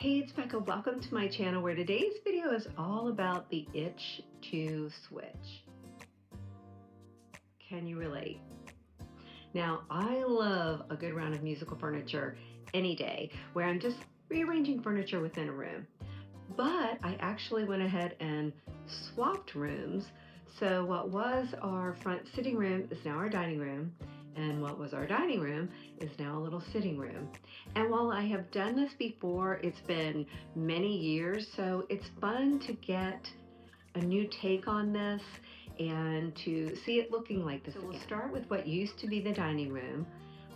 Hey, it's Becca. Welcome to my channel where today's video is all about the itch to switch. Can you relate? Now, I love a good round of musical furniture any day where I'm just rearranging furniture within a room. But I actually went ahead and swapped rooms. So what was our front sitting room is now our dining room, and what was our dining room is now a little sitting room. And while I have done this before, it's been many years, so it's fun to get a new take on this and to see it looking like this. So we'll start with what used to be the dining room.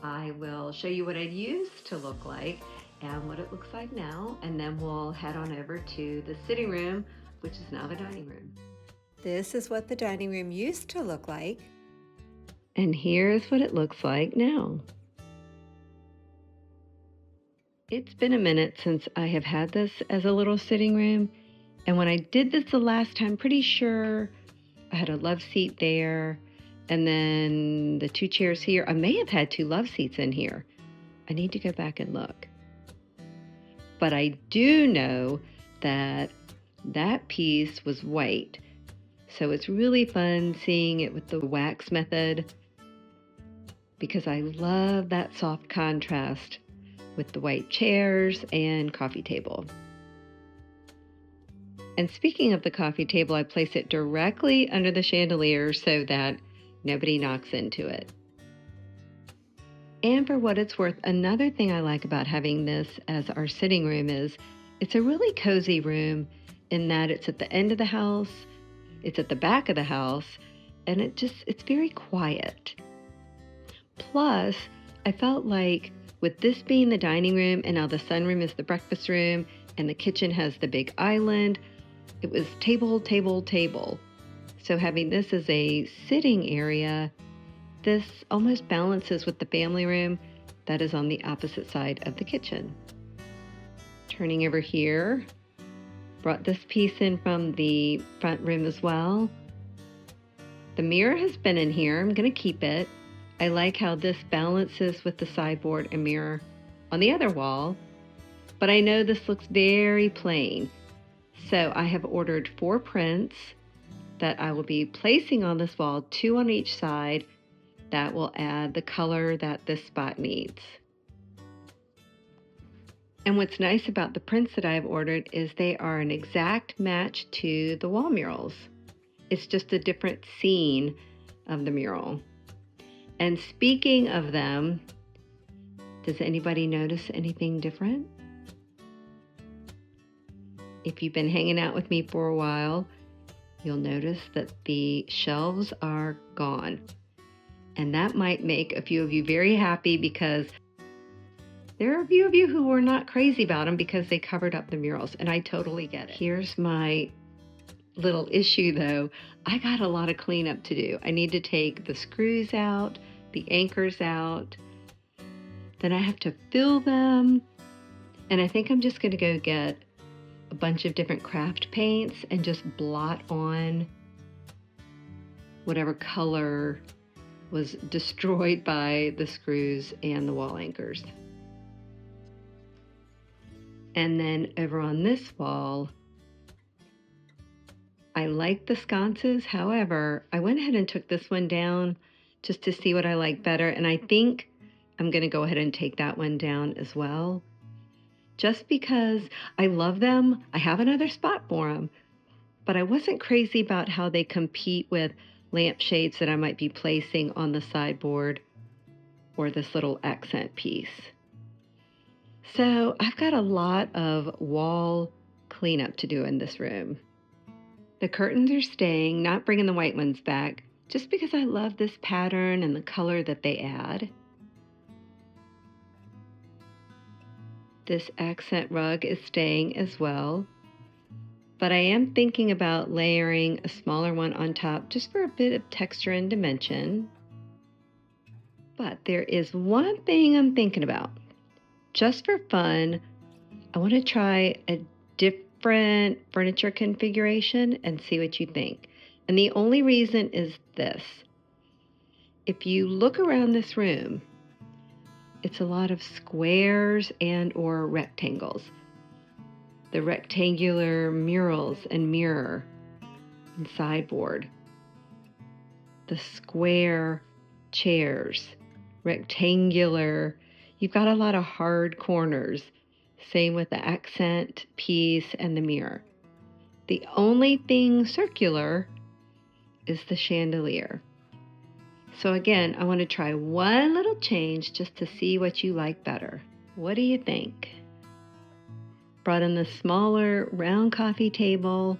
I will show you what it used to look like and what it looks like now, and then we'll head on over to the sitting room, which is now the dining room. This is what the dining room used to look like. And here's what it looks like now. It's been a minute since I have had this as a little sitting room, and when I did this the last time, pretty sure I had a love seat there, and then the two chairs here. I may have had two love seats in here. I need to go back and look. But I do know that that piece was white. So it's really fun seeing it with the wax method because I love that soft contrast with the white chairs and coffee table. And speaking of the coffee table, I place it directly under the chandelier so that nobody knocks into it. And for what it's worth, another thing I like about having this as our sitting room is it's a really cozy room in that it's at the end of the house, it's at the back of the house, and it's very quiet. Plus, I felt like with this being the dining room and now the sunroom is the breakfast room and the kitchen has the big island, it was table, table, table. So having this as a sitting area, this almost balances with the family room that is on the opposite side of the kitchen. Turning over here, brought this piece in from the front room as well. The mirror has been in here. I'm going to keep it. I like how this balances with the sideboard and mirror on the other wall, but I know this looks very plain. So I have ordered 4 prints that I will be placing on this wall, 2 on each side, that will add the color that this spot needs. And what's nice about the prints that I've ordered is they are an exact match to the wall murals. It's just a different scene of the mural. And speaking of them, does anybody notice anything different? If you've been hanging out with me for a while, you'll notice that the shelves are gone. And that might make a few of you very happy because there are a few of you who were not crazy about them because they covered up the murals, and I totally get it. Here's my little issue though. I got a lot of cleanup to do. I need to take the screws out, the anchors out, then I have to fill them, and I think I'm just going to go get a bunch of different craft paints and just blot on whatever color was destroyed by the screws and the wall anchors. And then over on this wall, I like the sconces. However, I went ahead and took this one down just to see what I like better. And I think I'm going to go ahead and take that one down as well. Just because I love them. I have another spot for them. But I wasn't crazy about how they compete with lampshades that I might be placing on the sideboard or this little accent piece. So I've got a lot of wall cleanup to do in this room. The curtains are staying, not bringing the white ones back, just because I love this pattern and the color that they add. This accent rug is staying as well, but I am thinking about layering a smaller one on top just for a bit of texture and dimension. But there is one thing I'm thinking about. Just for fun, I want to try a different furniture configuration and see what you think. And the only reason is this. If you look around this room, it's a lot of squares and or rectangles. the rectangular murals and mirror and sideboard, the square chairs, rectangular. You've got a lot of hard corners. Same with the accent piece and the mirror. The only thing circular is the chandelier. So again, I want to try one little change just to see what you like better. What do you think? Brought in the smaller round coffee table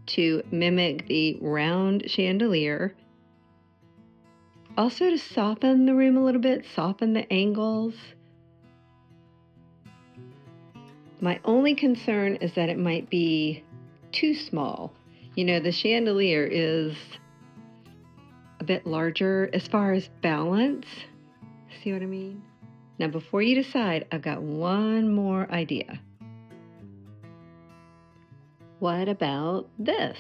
to mimic the round chandelier. Also to soften the room a little bit, soften the angles. My only concern is that it might be too small. You know, the chandelier is a bit larger as far as balance. See what I mean? Now, before you decide, I've got one more idea. What about this?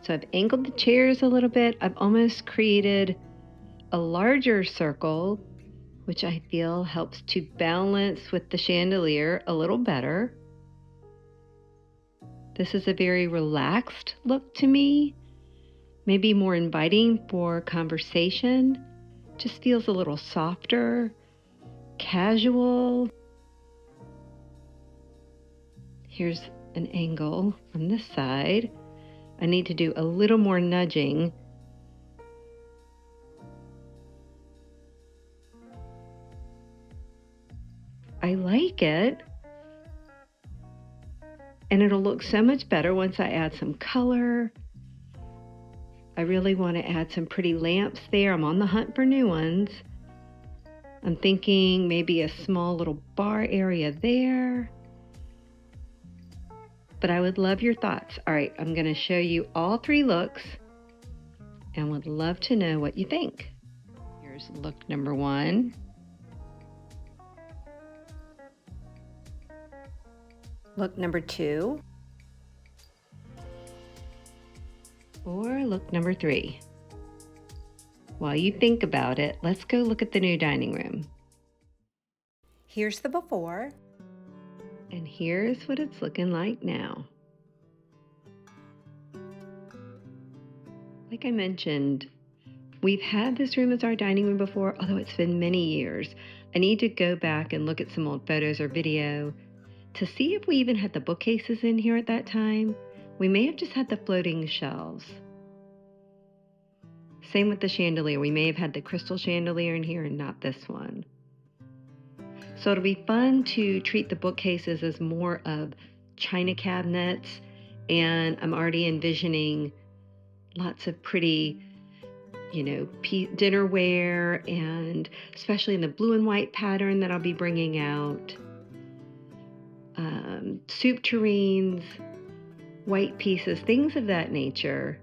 So I've angled the chairs a little bit. I've almost created a larger circle, which I feel helps to balance with the chandelier a little better. This is a very relaxed look to me, maybe more inviting for conversation. Just feels a little softer, casual. Here's an angle from this side. I need to do a little more nudging. I like it. And it'll look so much better once I add some color. I really want to add some pretty lamps there. I'm on the hunt for new ones. I'm thinking maybe a small little bar area there. But I would love your thoughts. All right, I'm going to show you all three looks and would love to know what you think. Here's look number one. Look number 2. Or look number 3. While you think about it, let's go look at the new dining room. Here's the before. And here's what it's looking like now. Like I mentioned, we've had this room as our dining room before, although it's been many years. I need to go back and look at some old photos or video to see if we even had the bookcases in here at that time. We may have just had the floating shelves. Same with the chandelier. We may have had the crystal chandelier in here and not this one. So it'll be fun to treat the bookcases as more of china cabinets, and I'm already envisioning lots of pretty, dinnerware, and especially in the blue and white pattern that I'll be bringing out. Soup tureens, white pieces, things of that nature.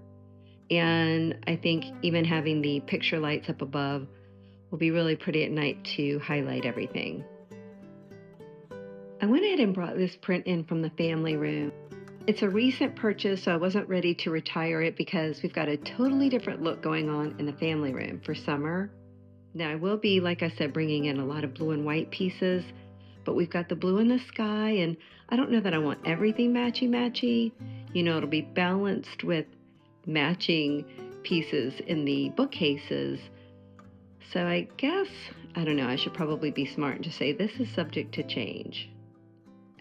And I think even having the picture lights up above will be really pretty at night to highlight everything. I went ahead and brought this print in from the family room. It's a recent purchase, so I wasn't ready to retire it because we've got a totally different look going on in the family room for summer. Now I will be, like I said, bringing in a lot of blue and white pieces, but we've got the blue in the sky, and I don't know that I want everything matchy-matchy. It'll be balanced with matching pieces in the bookcases. So I guess, I don't know, I should probably be smart and just say this is subject to change.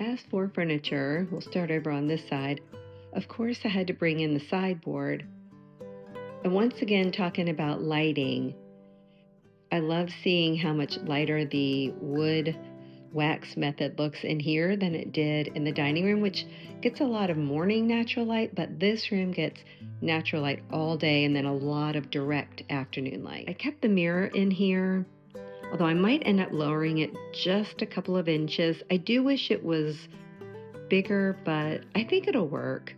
As for furniture, we'll start over on this side. Of course, I had to bring in the sideboard. And once again, talking about lighting, I love seeing how much lighter the wood wax method looks in here than it did in the dining room, which gets a lot of morning natural light, but this room gets natural light all day and then a lot of direct afternoon light. I kept the mirror in here, although I might end up lowering it just a couple of inches. I do wish it was bigger, but I think it'll work.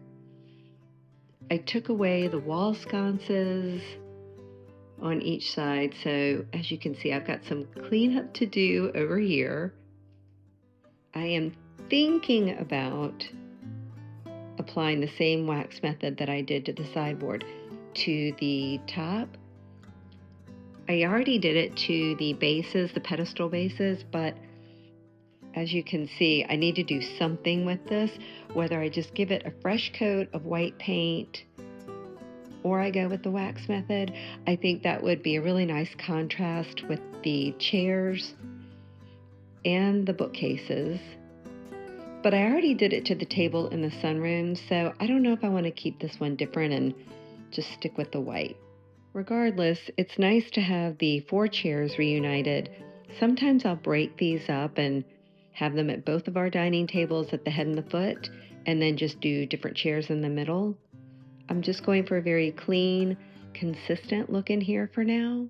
I took away the wall sconces on each side, so as you can see, I've got some cleanup to do over here. I am thinking about applying the same wax method that I did to the sideboard to the top. I already did it to the bases, the pedestal bases, but As you can see, I need to do something with this, whether I just give it a fresh coat of white paint or I go with the wax method. I think that would be a really nice contrast with the chairs and the bookcases. But I already did it to the table in the sunroom, so I don't know if I want to keep this one different and just stick with the white. Regardless, it's nice to have the 4 chairs reunited. Sometimes I'll break these up and have them at both of our dining tables at the head and the foot, and then just do different chairs in the middle. I'm just going for a very clean, consistent look in here for now.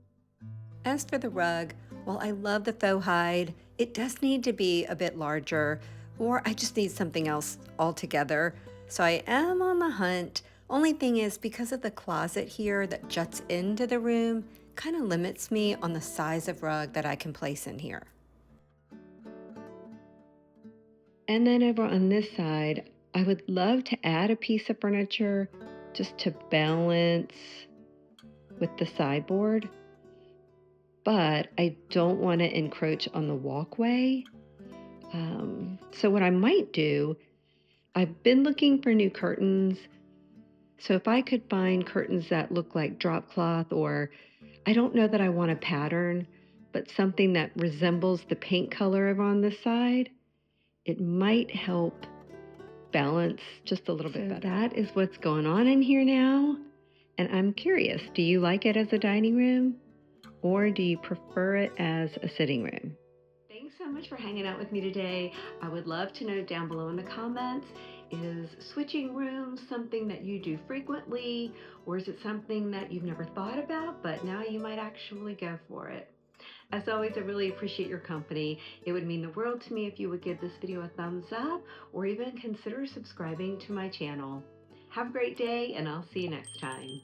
As for the rug, while I love the faux hide, it does need to be a bit larger, or I just need something else altogether. So I am on the hunt. Only thing is, because of the closet here that juts into the room, kind of limits me on the size of rug that I can place in here. And then over on this side, I would love to add a piece of furniture just to balance with the sideboard, but I don't want to encroach on the walkway. So what I might do, I've been looking for new curtains. So if I could find curtains that look like drop cloth, or I don't know that I want a pattern, but something that resembles the paint color over on this side, it might help balance just a little bit better. That is what's going on in here now. And I'm curious, do you like it as a dining room or do you prefer it as a sitting room? Thanks so much for hanging out with me today. I would love to know down below in the comments, is switching rooms something that you do frequently, or is it something that you've never thought about, but now you might actually go for it? As always, I really appreciate your company. It would mean the world to me if you would give this video a thumbs up or even consider subscribing to my channel. Have a great day, and I'll see you next time.